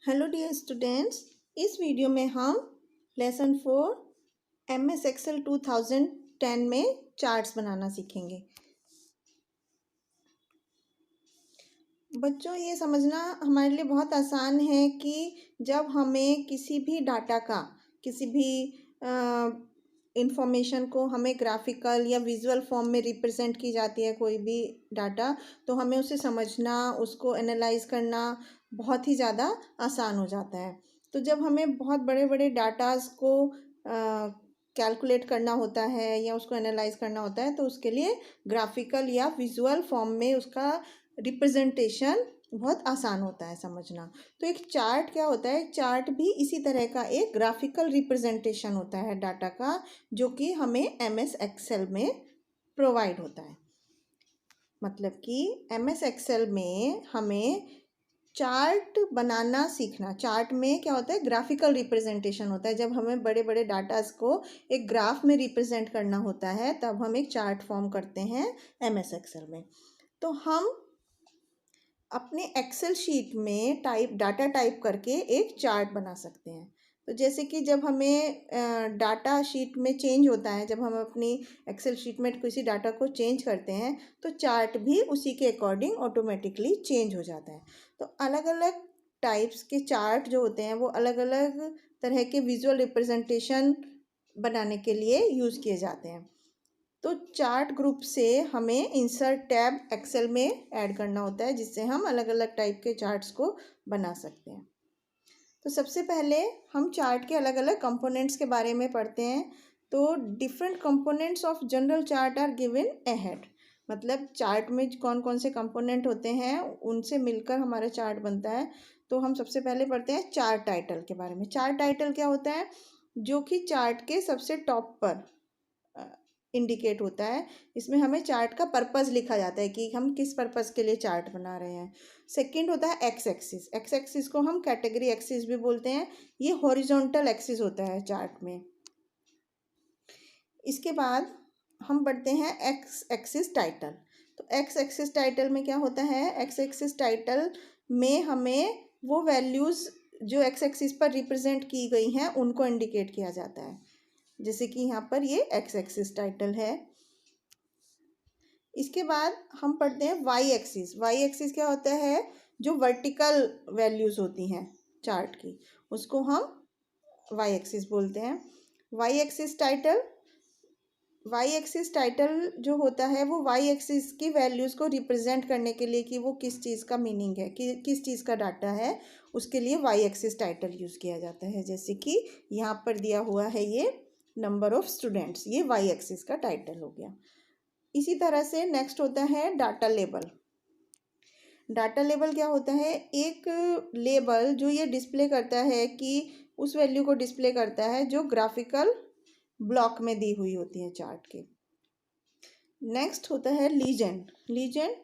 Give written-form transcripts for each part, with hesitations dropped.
Hello dear students. इस video में हम लेसन 4 MS एक्सेल 2010 में चार्ट्स बनाना सीखेंगे। बच्चों, ये समझना हमारे लिए बहुत आसान है कि जब हमें किसी भी डाटा का किसी भी इंफॉर्मेशन को हमें ग्राफिकल या विजुअल फॉर्म में रिप्रेजेंट की जाती है कोई भी डाटा, तो हमें उसे समझना, उसको एनालाइज करना बहुत ही ज़्यादा आसान हो जाता है। तो जब हमें बहुत बड़े बड़े डाटाज को कैलकुलेट करना होता है या उसको एनालाइज करना होता है, तो उसके लिए ग्राफिकल या विजुअल फॉर्म में उसका रिप्रेजेंटेशन बहुत आसान होता है समझना। तो एक चार्ट क्या होता है? चार्ट भी इसी तरह का एक ग्राफिकल रिप्रेजेंटेशन होता है डाटा का, जो कि हमें MS एक्सेल में प्रोवाइड होता है। मतलब कि MS एक्सेल में हमें चार्ट बनाना सीखना। चार्ट में क्या होता है? ग्राफिकल रिप्रेजेंटेशन होता है। जब हमें बड़े बड़े डाटास को एक ग्राफ में रिप्रेजेंट करना होता है, तब हम एक चार्ट फॉर्म करते हैं MS एक्सेल में। तो हम अपने एक्सेल शीट में डाटा टाइप करके एक चार्ट बना सकते हैं। तो जैसे कि जब हमें डाटा शीट में चेंज होता है, जब हम अपनी एक्सेल शीट में किसी डाटा को चेंज करते हैं, तो चार्ट भी उसी के अकॉर्डिंग ऑटोमेटिकली चेंज हो जाता है। तो अलग अलग टाइप्स के चार्ट जो होते हैं वो अलग अलग तरह के विजुअल रिप्रेजेंटेशन बनाने के लिए यूज़ किए जाते हैं। तो चार्ट ग्रुप से हमें इंसर्ट टैब एक्सेल में ऐड करना होता है, जिससे हम अलग अलग टाइप के चार्ट्स को बना सकते हैं। तो सबसे पहले हम चार्ट के अलग अलग कंपोनेंट्स के बारे में पढ़ते हैं। तो different components of general chart are given ahead. मतलब चार्ट में कौन कौन से कंपोनेंट होते हैं, उनसे मिलकर हमारा चार्ट बनता है। तो हम सबसे पहले पढ़ते हैं चार्ट टाइटल के बारे में। चार्ट टाइटल क्या होता है? जो कि चार्ट के सबसे टॉप पर इंडिकेट होता है। इसमें हमें चार्ट का पर्पस लिखा जाता है कि हम किस पर्पस के लिए चार्ट बना रहे हैं। सेकंड होता है एक्स एक्सिस। एक्स एक्सिस को हम कैटेगरी एक्सिस भी बोलते हैं। ये हॉरिजॉन्टल एक्सिस होता है चार्ट में। इसके बाद हम बढ़ते हैं एक्स एक्सिस टाइटल। तो एक्स एक्सिस टाइटल में क्या होता है? एक्स एक्सिस टाइटल में हमें वो वैल्यूज़ जो एक्स एक्सिस पर रिप्रेजेंट की गई हैं उनको इंडिकेट किया जाता है। जैसे कि यहाँ पर ये एक्स एक्सिस टाइटल है। इसके बाद हम पढ़ते हैं वाई एक्सिस। वाई एक्सिस क्या होता है? जो वर्टिकल वैल्यूज़ होती हैं चार्ट की, उसको हम वाई एक्सिस बोलते हैं। Y axis title Y axis title जो होता है वो वाई एक्सिस की वैल्यूज़ को रिप्रेजेंट करने के लिए कि वो किस चीज़ का मीनिंग है, कि किस चीज़ का डाटा है, उसके लिए वाई एक्सिस टाइटल यूज़ किया जाता है। जैसे कि यहाँ पर दिया हुआ है ये नंबर ऑफ स्टूडेंट्स, ये वाई एक्सिस का टाइटल हो गया। इसी तरह से नेक्स्ट होता है डाटा लेबल। डाटा लेबल क्या होता है? एक लेबल जो ये डिस्प्ले करता है कि उस वैल्यू को डिस्प्ले करता है जो ग्राफिकल ब्लॉक में दी हुई होती है चार्ट के। नेक्स्ट होता है legend. Legend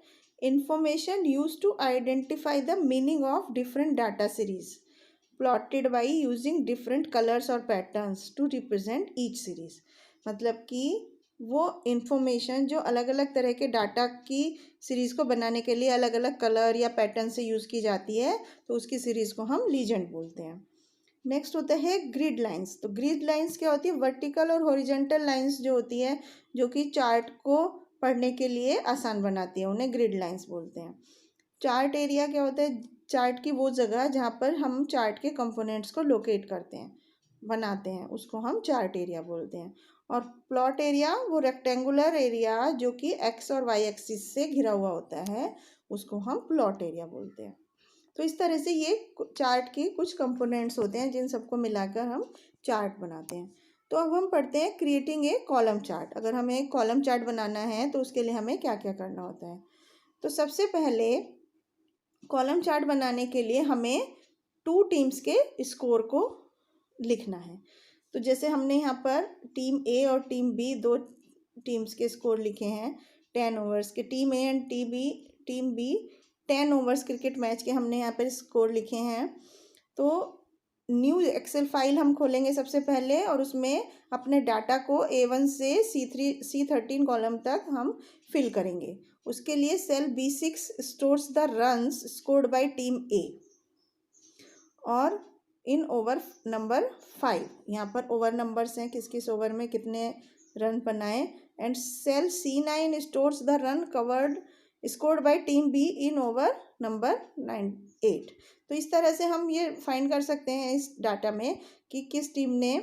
information use to identify the meaning of different data series plotted by using different colours और patterns to represent each series. मतलब कि वो इंफॉर्मेशन जो अलग अलग तरह के डाटा की सीरीज़ को बनाने के लिए अलग अलग कलर या पैटर्न से यूज़ की जाती है, तो उसकी सीरीज़ को हम लीजेंड बोलते हैं। नेक्स्ट होता है ग्रिड लाइंस। तो ग्रिड लाइंस क्या होती है? वर्टिकल और हॉरिजॉन्टल लाइंस जो होती है, जो कि चार्ट को पढ़ने के लिए आसान बनाती है, उन्हें ग्रिड लाइंस बोलते हैं। चार्ट एरिया क्या होता है? चार्ट की वो जगह जहाँ पर हम चार्ट के कंपोनेंट्स को लोकेट करते हैं, बनाते हैं, उसको हम चार्ट एरिया बोलते हैं। और प्लॉट एरिया वो रेक्टेंगुलर एरिया जो कि एक्स और वाई एक्सिस से घिरा हुआ होता है, उसको हम प्लॉट एरिया बोलते हैं। तो इस तरह से ये चार्ट के कुछ कंपोनेंट्स होते हैं जिन सबको मिलाकर हम चार्ट बनाते हैं। तो अब हम पढ़ते हैं क्रिएटिंग ए कॉलम चार्ट। अगर हमें एक कॉलम चार्ट बनाना है तो उसके लिए हमें क्या क्या करना होता है? तो सबसे पहले कॉलम चार्ट बनाने के लिए हमें 2 टीम्स के स्कोर को लिखना है। तो जैसे हमने यहाँ पर टीम ए और टीम बी, 2 टीम्स के स्कोर लिखे हैं 10 ओवर्स के। Team A and team B 10 overs cricket match के हमने यहाँ पर स्कोर लिखे हैं। तो न्यू एक्सेल फाइल हम खोलेंगे सबसे पहले, और उसमें अपने डाटा को A1 से C13 कॉलम तक हम फिल करेंगे। उसके लिए cell B6 stores the runs scored by team A. और इन ओवर नंबर 5, यहाँ पर ओवर नंबर्स हैं, किस किस ओवर में कितने रन बनाए। And cell C9 stores the run covered scored by team B in over number 8। तो इस तरह से हम ये फाइंड कर सकते हैं इस डाटा में कि किस टीम ने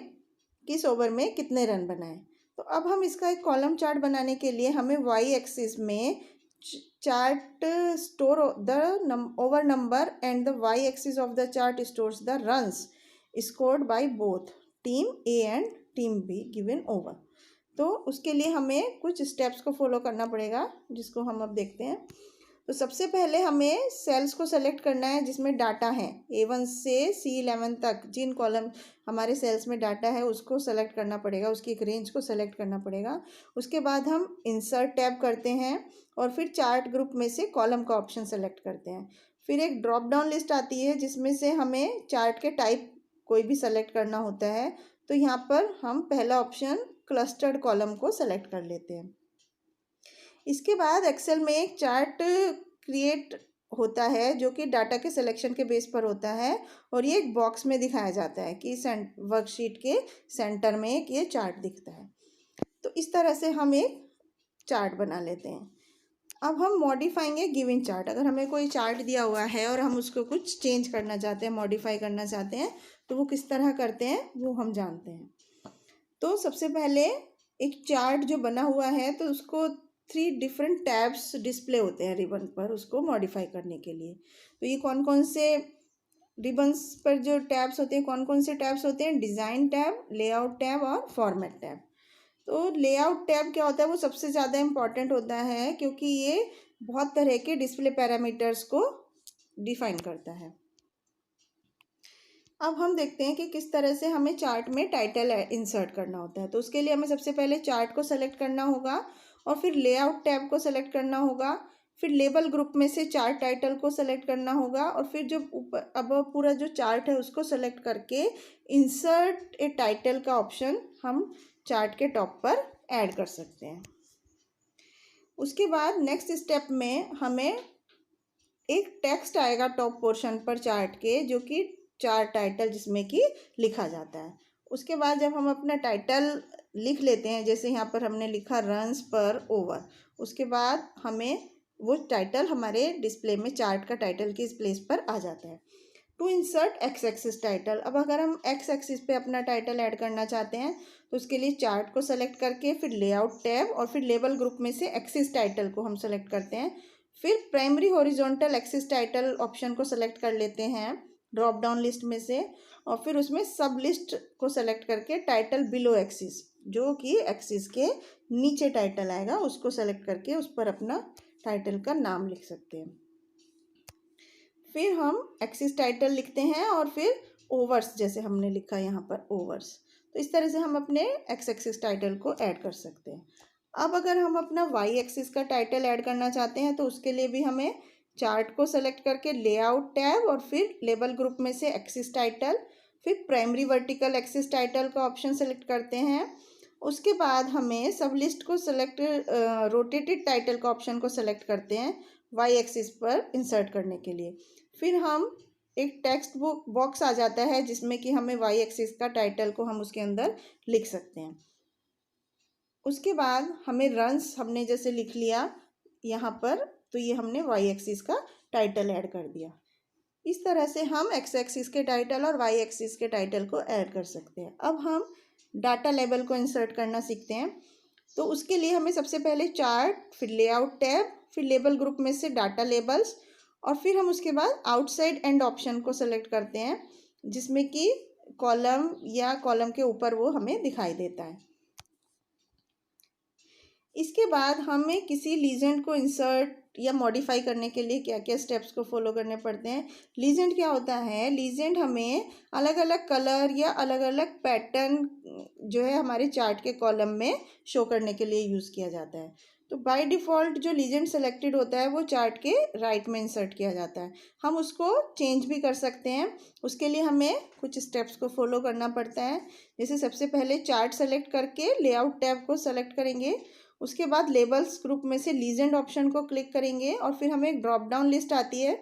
किस ओवर में कितने रन बनाए। तो अब हम इसका एक कॉलम चार्ट बनाने के लिए हमें वाई एक्सिस में chart store the over number and the Y axis of the chart stores the runs scored by both team A and team B given over. तो उसके लिए हमें कुछ स्टेप्स को फॉलो करना पड़ेगा, जिसको हम अब देखते हैं। तो सबसे पहले हमें सेल्स को सेलेक्ट करना है जिसमें डाटा है A1 से C11 तक, जिन कॉलम हमारे सेल्स में डाटा है उसको सेलेक्ट करना पड़ेगा, उसकी एक रेंज को सेलेक्ट करना पड़ेगा। उसके बाद हम इंसर्ट टैब करते हैं और फिर चार्ट ग्रुप में से कॉलम का ऑप्शन सेलेक्ट करते हैं। फिर एक ड्रॉप डाउन लिस्ट आती है जिसमें से हमें चार्ट के टाइप कोई भी सेलेक्ट करना होता है। तो यहाँ पर हम पहला ऑप्शन क्लस्टर्ड कॉलम को सेलेक्ट कर लेते हैं। इसके बाद एक्सेल में एक चार्ट क्रिएट होता है जो कि डाटा के सिलेक्शन के बेस पर होता है और ये एक बॉक्स में दिखाया जाता है कि वर्कशीट के सेंटर में एक ये चार्ट दिखता है। तो इस तरह से हम एक चार्ट बना लेते हैं। अब हम मॉडिफाइंग गिवन चार्ट, अगर हमें कोई चार्ट दिया हुआ है और हम उसको कुछ चेंज करना चाहते हैं, मॉडिफाई करना चाहते हैं, तो वो किस तरह करते हैं वो हम जानते हैं। तो सबसे पहले एक चार्ट जो बना हुआ है तो उसको 3 डिफरेंट टैब्स डिस्प्ले होते हैं रिबन पर, उसको मॉडिफाई करने के लिए। तो ये कौन कौन से रिबन्स पर जो टैब्स होते हैं, कौन कौन से टैब्स होते हैं? डिज़ाइन टैब, लेआउट टैब और फॉर्मेट टैब। तो लेआउट टैब क्या होता है, वो सबसे ज़्यादा इम्पॉर्टेंट होता है क्योंकि ये बहुत तरह के डिस्प्ले पैरामीटर्स को डिफाइन करता है। अब हम देखते हैं कि किस तरह से हमें चार्ट में टाइटल इंसर्ट करना होता है। तो उसके लिए हमें सबसे पहले चार्ट को सेलेक्ट करना होगा और फिर लेआउट टैब को सेलेक्ट करना होगा, फिर लेबल ग्रुप में से चार्ट टाइटल को सेलेक्ट करना होगा और फिर जो ऊपर अब पूरा जो चार्ट है उसको सेलेक्ट करके इंसर्ट ए टाइटल का ऑप्शन हम चार्ट के टॉप पर ऐड कर सकते हैं। उसके बाद नेक्स्ट स्टेप में हमें एक टेक्स्ट आएगा टॉप पोर्शन पर चार्ट के, जो कि चार्ट टाइटल जिसमें कि लिखा जाता है। उसके बाद जब हम अपना टाइटल लिख लेते हैं, जैसे यहाँ पर हमने लिखा रन्स पर ओवर, उसके बाद हमें वो टाइटल हमारे डिस्प्ले में चार्ट का टाइटल की इस प्लेस पर आ जाता है। To insert X axis title, अब अगर हम एक्स एक्सिस पे अपना टाइटल ऐड करना चाहते हैं तो उसके लिए चार्ट को सेलेक्ट करके फिर लेआउट टैब और फिर लेबल ग्रुप में से एक्सिस टाइटल को हम सेलेक्ट करते हैं। फिर primary horizontal axis title option को सेलेक्ट कर लेते हैं ड्रॉप डाउन लिस्ट में से और फिर उसमें सब लिस्ट को सेलेक्ट करके टाइटल बिलो एक्सिस, जो कि एक्सिस के नीचे टाइटल आएगा, उसको सेलेक्ट करके उस पर अपना टाइटल का नाम लिख सकते हैं। फिर हम एक्सिस टाइटल लिखते हैं और फिर ओवर्स, जैसे हमने लिखा यहाँ पर ओवर्स। तो इस तरह से हम अपने एक्स एक्सिस टाइटल को ऐड कर सकते हैं। अब अगर हम अपना वाई एक्सिस का टाइटल ऐड करना चाहते हैं तो उसके लिए भी हमें चार्ट को सेलेक्ट करके लेआउट टैब और फिर लेबल ग्रुप में से एक्सिस टाइटल, फिर प्राइमरी वर्टिकल एक्सिस टाइटल का ऑप्शन सेलेक्ट करते हैं। उसके बाद हमें सब लिस्ट को सेलेक्ट रोटेटेड टाइटल का ऑप्शन को सेलेक्ट करते हैं वाई एक्सिस पर इंसर्ट करने के लिए। फिर हम एक टेक्स्ट बुक बॉक्स आ जाता है जिसमें कि हमें वाई एक्सिस का टाइटल को हम उसके अंदर लिख सकते हैं। उसके बाद हमें रन्स हमने जैसे लिख लिया यहाँ पर, तो ये हमने वाई एक्सिस का टाइटल ऐड कर दिया। इस तरह से हम एक्स एक्सिस के टाइटल और वाई एक्सिस के टाइटल को ऐड कर सकते हैं। अब हम डाटा लेबल को इंसर्ट करना सीखते हैं। तो उसके लिए हमें सबसे पहले चार्ट, फिर लेआउट टैब, फिर लेबल ग्रुप में से डाटा लेबल्स और फिर हम उसके बाद आउटसाइड एंड ऑप्शन को सेलेक्ट करते हैं जिसमें कि कॉलम या कॉलम के ऊपर वो हमें दिखाई देता है। इसके बाद हमें किसी लीजेंड को इंसर्ट या मॉडिफाई करने के लिए क्या क्या स्टेप्स को फॉलो करने पड़ते हैं। लीजेंड क्या होता है? लीजेंड हमें अलग अलग कलर या अलग अलग पैटर्न जो है हमारे चार्ट के कॉलम में शो करने के लिए यूज़ किया जाता है। तो बाय डिफ़ॉल्ट जो लीजेंड सेलेक्टेड होता है वो चार्ट के राइट में इंसर्ट किया जाता है। हम उसको चेंज भी कर सकते हैं, उसके लिए हमें कुछ स्टेप्स को फॉलो करना पड़ता है। जैसे सबसे पहले चार्ट सेलेक्ट करके लेआउट टैब को सेलेक्ट करेंगे, उसके बाद लेबल्स ग्रुप में से लीजेंड ऑप्शन को क्लिक करेंगे और फिर हमें एक ड्रॉप डाउन लिस्ट आती है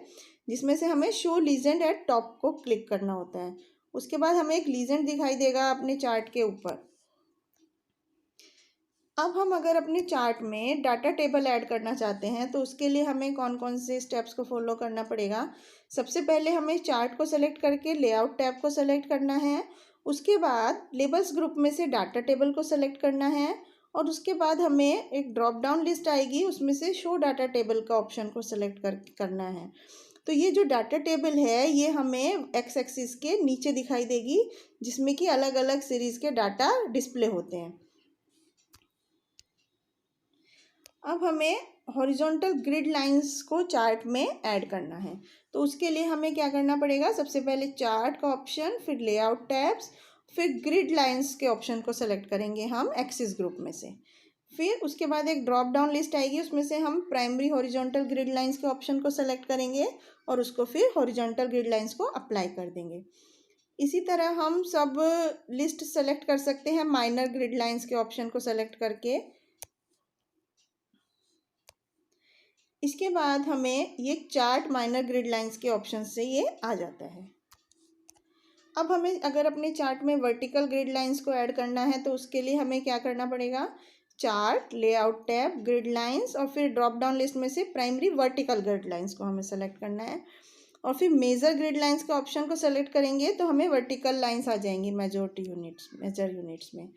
जिसमें से हमें शो लीजेंड एट टॉप को क्लिक करना होता है। उसके बाद हमें एक लीजेंड दिखाई देगा अपने चार्ट के ऊपर। अब हम अगर अपने चार्ट में डाटा टेबल ऐड करना चाहते हैं तो उसके लिए हमें कौन कौन से स्टेप्स को फॉलो करना पड़ेगा। सबसे पहले हमें चार्ट को सेलेक्ट करके लेआउट टैब को सेलेक्ट करना है। उसके बाद लेबल्स ग्रुप में से डाटा टेबल को सेलेक्ट करना है और उसके बाद हमें एक ड्रॉप डाउन लिस्ट आएगी, उसमें से शो डाटा टेबल का ऑप्शन को सेलेक्ट करना है। तो ये जो डाटा टेबल है ये हमें एक्स एक्सिस के नीचे दिखाई देगी, जिसमें कि अलग अलग सीरीज के डाटा डिस्प्ले होते हैं। अब हमें हॉरिजॉन्टल ग्रिड लाइंस को चार्ट में ऐड करना है। तो उसके लिए हमें क्या करना पड़ेगा, सबसे पहले चार्ट का ऑप्शन, फिर लेआउट टैब्स, फिर ग्रिड लाइंस के ऑप्शन को सेलेक्ट करेंगे हम एक्सिस ग्रुप में से। फिर उसके बाद एक ड्रॉप डाउन लिस्ट आएगी, उसमें से हम प्राइमरी हॉरिजॉन्टल ग्रिड लाइंस के ऑप्शन को सेलेक्ट करेंगे और उसको फिर हॉरिजॉन्टल ग्रिड लाइंस को अप्लाई कर देंगे। इसी तरह हम सब लिस्ट सेलेक्ट कर सकते हैं माइनर ग्रिड लाइंस के ऑप्शन को सेलेक्ट करके। इसके बाद हमें ये चार्ट माइनर ग्रिड लाइंस के ऑप्शन से ये आ जाता है। अब हमें अगर अपने चार्ट में वर्टिकल ग्रिड लाइंस को ऐड करना है तो उसके लिए हमें क्या करना पड़ेगा, chart, layout tab, grid lines और फिर ड्रॉप डाउन लिस्ट में से प्राइमरी वर्टिकल ग्रिड लाइंस को हमें सेलेक्ट करना है और फिर मेजर ग्रिड लाइंस के ऑप्शन को सेलेक्ट करेंगे तो हमें वर्टिकल लाइंस आ जाएंगी मेजर यूनिट्स में।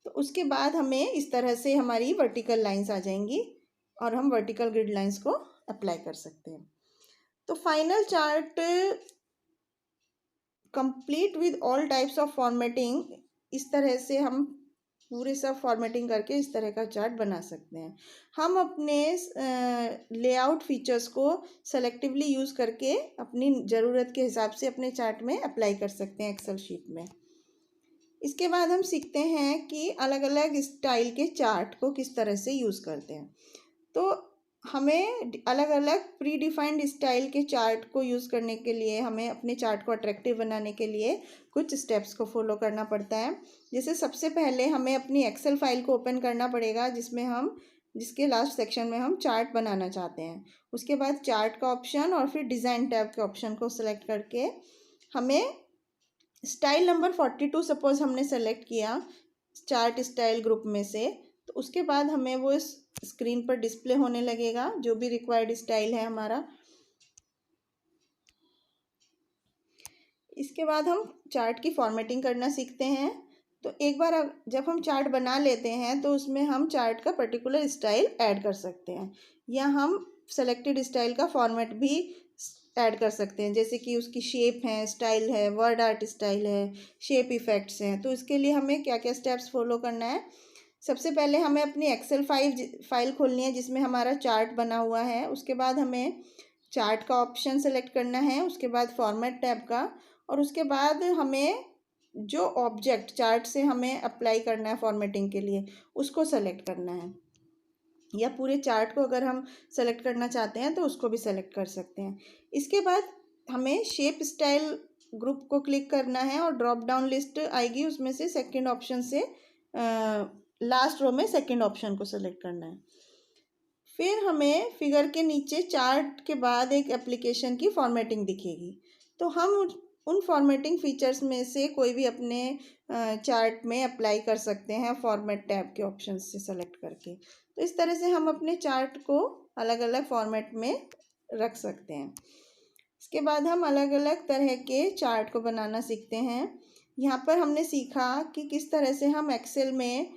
तो उसके बाद हमें इस तरह से हमारी वर्टिकल लाइंस आ जाएंगी और हम वर्टिकल ग्रिड लाइंस को अप्लाई कर सकते हैं। तो final chart complete with all types of formatting, इस तरह से हम पूरे सब फॉर्मेटिंग करके इस तरह का चार्ट बना सकते हैं। हम अपने लेआउट फीचर्स को सेलेक्टिवली यूज़ करके अपनी ज़रूरत के हिसाब से अपने चार्ट में अप्लाई कर सकते हैं एक्सेल शीट में। इसके बाद हम सीखते हैं कि अलग अलग स्टाइल के चार्ट को किस तरह से यूज़ करते हैं। तो हमें अलग अलग प्री डिफाइंड स्टाइल के चार्ट को यूज़ करने के लिए हमें अपने चार्ट को अट्रैक्टिव बनाने के लिए कुछ स्टेप्स को फॉलो करना पड़ता है। जैसे सबसे पहले हमें अपनी एक्सेल फाइल को ओपन करना पड़ेगा जिसके लास्ट सेक्शन में हम चार्ट बनाना चाहते हैं। उसके बाद चार्ट का ऑप्शन और फिर डिज़ाइन टैब के ऑप्शन को सिलेक्ट करके हमें स्टाइल नंबर 42 सपोज हमने सेलेक्ट किया चार्ट स्टाइल ग्रुप में से, तो उसके बाद हमें वो स्क्रीन पर डिस्प्ले होने लगेगा जो भी रिक्वायर्ड स्टाइल है हमारा। इसके बाद हम चार्ट की फॉर्मेटिंग करना सीखते हैं। तो एक बार जब हम चार्ट बना लेते हैं तो उसमें हम चार्ट का पर्टिकुलर स्टाइल ऐड कर सकते हैं या हम सेलेक्टेड स्टाइल का फॉर्मेट भी ऐड कर सकते हैं, जैसे कि उसकी शेप है, स्टाइल है, वर्ड आर्ट स्टाइल है, शेप इफ़ेक्ट्स हैं। तो इसके लिए हमें क्या क्या स्टेप्स फॉलो करना है। सबसे पहले हमें अपनी एक्सेल फाइल खोलनी है जिसमें हमारा चार्ट बना हुआ है। उसके बाद हमें चार्ट का ऑप्शन सेलेक्ट करना है, उसके बाद फॉर्मेट टैब का, और उसके बाद हमें जो ऑब्जेक्ट चार्ट से हमें अप्लाई करना है फॉर्मेटिंग के लिए उसको सेलेक्ट करना है, या पूरे चार्ट को अगर हम सेलेक्ट करना चाहते हैं तो उसको भी सेलेक्ट कर सकते हैं। इसके बाद हमें शेप स्टाइल ग्रुप को क्लिक करना है और ड्रॉप डाउन लिस्ट आएगी, उसमें से सेकंड ऑप्शन से लास्ट रो में सेकंड ऑप्शन को सेलेक्ट करना है। फिर हमें फिगर के नीचे चार्ट के बाद एक एप्लीकेशन की फॉर्मेटिंग दिखेगी, तो हम उन फॉर्मेटिंग फीचर्स में से कोई भी अपने चार्ट में अप्लाई कर सकते हैं फॉर्मेट टैब के ऑप्शन से सेलेक्ट करके। तो इस तरह से हम अपने चार्ट को अलग अलग फॉर्मेट में रख सकते हैं। इसके बाद हम अलग अलग तरह के चार्ट को बनाना सीखते हैं। यहाँ पर हमने सीखा कि किस तरह से हम एक्सेल में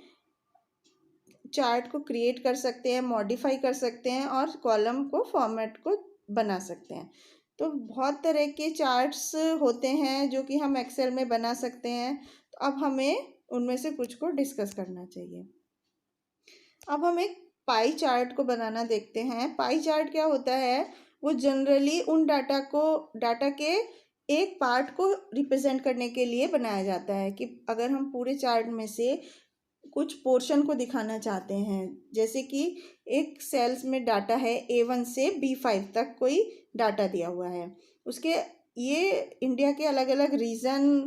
चार्ट को क्रिएट कर सकते हैं, मॉडिफाई कर सकते हैं और कॉलम को फॉर्मेट को बना सकते हैं। तो बहुत तरह के चार्ट्स होते हैं जो कि हम एक्सेल में बना सकते हैं। तो अब हमें उनमें से कुछ को डिस्कस करना चाहिए। अब हम एक पाई चार्ट को बनाना देखते हैं। पाई चार्ट क्या होता है, वो जनरली उन डाटा के एक पार्ट को रिप्रेजेंट करने के लिए बनाया जाता है कि अगर हम पूरे चार्ट में से कुछ पोर्शन को दिखाना चाहते हैं, जैसे कि एक सेल्स में डाटा है A1 से B5 तक कोई डाटा दिया हुआ है, उसके ये इंडिया के अलग अलग रीजन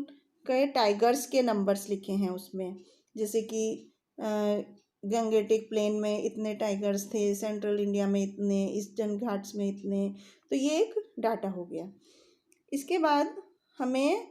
के टाइगर्स के नंबर्स लिखे हैं उसमें, जैसे कि गंगेटिक प्लेन में इतने टाइगर्स थे, सेंट्रल इंडिया में इतने, ईस्टर्न घाट्स में इतने। तो ये एक डाटा हो गया। इसके बाद हमें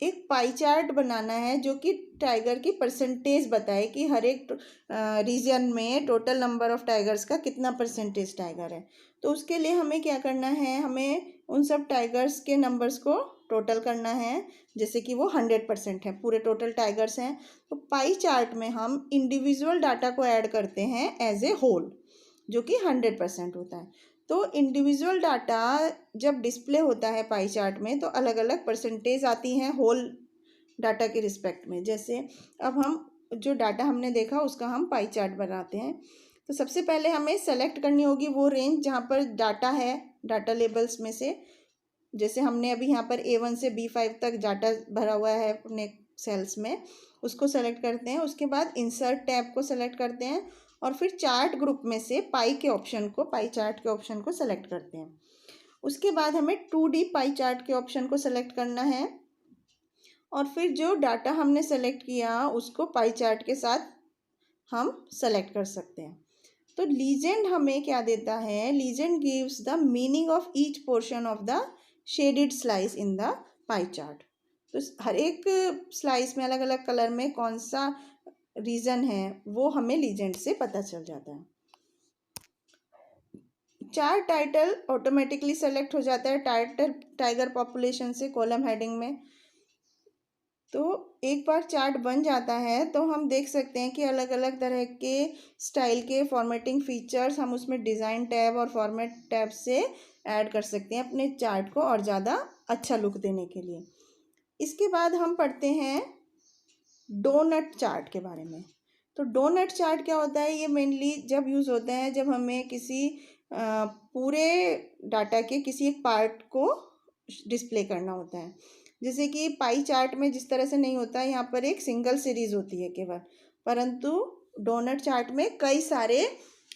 एक पाई चार्ट बनाना है जो कि टाइगर की परसेंटेज बताए कि हर एक रीजन में टोटल नंबर ऑफ टाइगर्स का कितना परसेंटेज टाइगर है। तो उसके लिए हमें क्या करना है, हमें उन सब टाइगर्स के नंबर्स को टोटल करना है, जैसे कि वो 100% है, पूरे टोटल टाइगर्स हैं। तो पाई चार्ट में हम इंडिविजुअल डाटा को ऐड करते हैं एज ए होल, जो कि 100% होता है। तो इंडिविजुअल डाटा जब डिस्प्ले होता है पाई चार्ट में तो अलग अलग परसेंटेज आती हैं होल डाटा के रिस्पेक्ट में। जैसे अब हम जो डाटा हमने देखा उसका हम पाई चार्ट बनाते हैं। तो सबसे पहले हमें सेलेक्ट करनी होगी वो रेंज जहाँ पर डाटा है, डाटा लेबल्स में से। जैसे हमने अभी यहाँ पर A1 से B5 तक डाटा भरा हुआ है अपने सेल्स में, उसको सेलेक्ट करते हैं। उसके बाद इंसर्ट टैब को सेलेक्ट करते हैं और फिर चार्ट ग्रुप में से पाई के ऑप्शन को, पाई चार्ट के ऑप्शन को सेलेक्ट करते हैं। उसके बाद हमें 2D पाई चार्ट के ऑप्शन को सेलेक्ट करना है और फिर जो डाटा हमने सेलेक्ट किया उसको पाई चार्ट के साथ हम सेलेक्ट कर सकते हैं। तो लीजेंड हमें क्या देता है, legend gives the meaning of each portion of the shaded slice in the pie chart. तो हर एक स्लाइस में अलग अलग कलर में कौन सा रीजन है वो हमें लीजेंड से पता चल जाता है। चार्ट टाइटल ऑटोमेटिकली सेलेक्ट हो जाता है टाइटल टाइगर पॉपुलेशन से कॉलम हेडिंग में। तो एक बार चार्ट बन जाता है तो हम देख सकते हैं कि अलग अलग तरह के स्टाइल के फॉर्मेटिंग फीचर्स हम उसमें डिज़ाइन टैब और फॉर्मेट टैब से ऐड कर सकते हैं अपने चार्ट को और ज़्यादा अच्छा लुक देने के लिए। इसके बाद हम पढ़ते हैं डोनट चार्ट के बारे में। तो डोनट चार्ट क्या होता है, ये मेनली जब यूज़ होता है जब हमें किसी पूरे डाटा के किसी एक पार्ट को डिस्प्ले करना होता है। जैसे कि पाई चार्ट में जिस तरह से नहीं होता है, यहाँ पर एक सिंगल सीरीज होती है केवल, परंतु डोनट चार्ट में कई सारे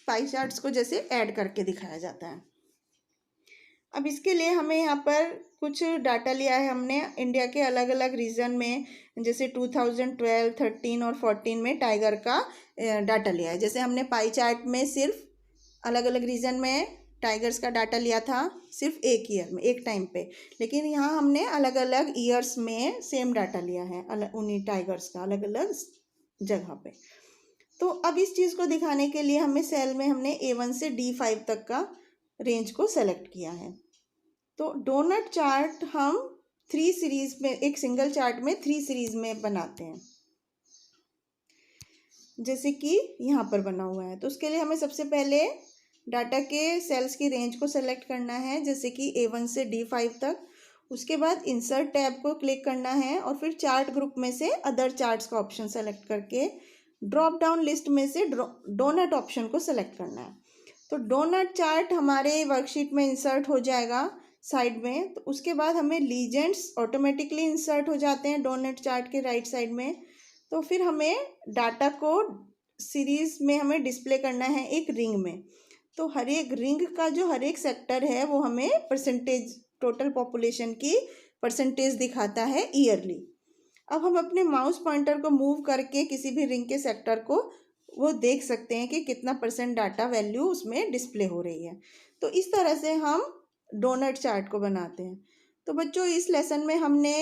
पाई चार्ट्स को जैसे ऐड करके दिखाया जाता है। अब इसके लिए हमें यहाँ पर कुछ डाटा लिया है हमने इंडिया के अलग अलग रीजन में, जैसे 2012, 13 और 14 में टाइगर का डाटा लिया है। जैसे हमने पाई चार्ट में सिर्फ अलग अलग रीजन में टाइगर्स का डाटा लिया था सिर्फ एक ईयर में, एक टाइम पे, लेकिन यहाँ हमने अलग अलग ईयर्स में सेम डाटा लिया है उन्हीं टाइगर्स का अलग अलग जगह पे। तो अब इस चीज़ को दिखाने के लिए हमें सेल में हमने A1 से D5 तक का रेंज को सेलेक्ट किया है। तो डोनट चार्ट हम 3 सीरीज में, एक सिंगल चार्ट में 3 सीरीज में बनाते हैं, जैसे कि यहाँ पर बना हुआ है। तो उसके लिए हमें सबसे पहले डाटा के सेल्स की रेंज को सेलेक्ट करना है, जैसे कि A1 से D5 तक। उसके बाद इंसर्ट टैब को क्लिक करना है और फिर चार्ट ग्रुप में से अदर चार्ट्स का ऑप्शन सेलेक्ट करके ड्रॉप डाउन लिस्ट में से डोनट ऑप्शन को सेलेक्ट करना है। तो डोनट चार्ट हमारे वर्कशीट में इंसर्ट हो जाएगा साइड में। तो उसके बाद हमें लीजेंड्स ऑटोमेटिकली इंसर्ट हो जाते हैं डोनट चार्ट के राइट साइड में। तो फिर हमें डाटा को सीरीज में हमें डिस्प्ले करना है एक रिंग में। तो हर एक रिंग का जो हर एक सेक्टर है वो हमें परसेंटेज, टोटल पॉपुलेशन की परसेंटेज दिखाता है ईयरली। अब हम अपने माउस पॉइंटर को मूव करके किसी भी रिंग के सेक्टर को वो देख सकते हैं कि कितना परसेंट डाटा वैल्यू उसमें डिस्प्ले हो रही है। तो इस तरह से हम डोनट चार्ट को बनाते हैं। तो बच्चों इस लेसन में हमने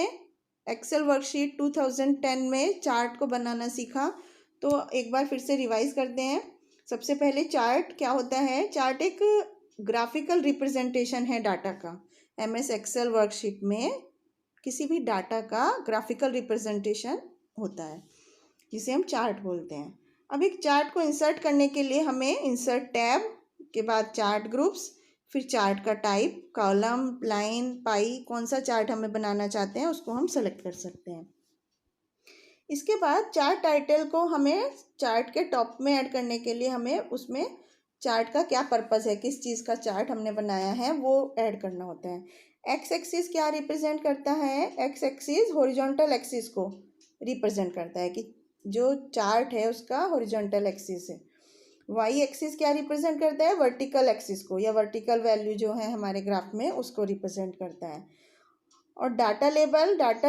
एक्सेल वर्कशीट 2010 में चार्ट को बनाना सीखा। तो एक बार फिर से रिवाइज करते हैं। सबसे पहले चार्ट क्या होता है, चार्ट एक ग्राफिकल रिप्रेजेंटेशन है डाटा का। MS एक्सेल वर्कशीट में किसी भी डाटा का ग्राफिकल रिप्रेजेंटेशन होता है जिसे हम चार्ट बोलते हैं। अब एक चार्ट को इंसर्ट करने के लिए हमें इंसर्ट टैब के बाद चार्ट ग्रुप्स, फिर चार्ट का टाइप, कॉलम, लाइन, पाई, कौन सा चार्ट हमें बनाना चाहते हैं उसको हम सेलेक्ट कर सकते हैं। इसके बाद चार्ट टाइटल को हमें चार्ट के टॉप में ऐड करने के लिए हमें उसमें चार्ट का क्या पर्पस है, किस चीज़ का चार्ट हमने बनाया है वो ऐड करना होता है। एक्स एक्सिस क्या रिप्रेजेंट करता है, एक्स एक्सिस हॉरिजॉन्टल एक्सिस को रिप्रेजेंट करता है कि जो चार्ट है उसका हॉरिजॉन्टल एक्सिस है। वाई एक्सिस क्या रिप्रेजेंट करता है, वर्टिकल एक्सिस को, या वर्टिकल वैल्यू जो है हमारे ग्राफ में उसको रिप्रेजेंट करता है। और data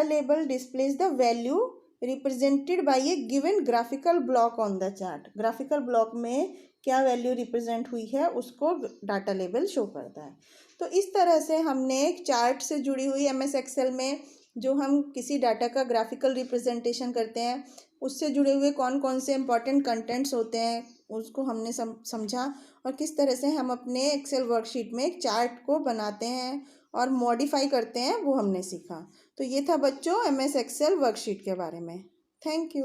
label displays the value represented by A given graphical block on the chart. Graphical block में क्या वैल्यू रिप्रेजेंट हुई है उसको डाटा लेबल शो करता है। तो इस तरह से हमने एक चार्ट से जुड़ी हुई MS एक्सेल में जो हम किसी डाटा का ग्राफिकल रिप्रेजेंटेशन करते हैं उससे जुड़े हुए कौन कौन से इंपॉर्टेंट कंटेंट्स होते हैं उसको हमने समझा, और किस तरह से हम अपने एक्सेल वर्कशीट में एक चार्ट को बनाते हैं और मॉडिफाई करते हैं वो हमने सीखा। तो ये था बच्चों MS एक्सेल वर्कशीट के बारे में। Thank you.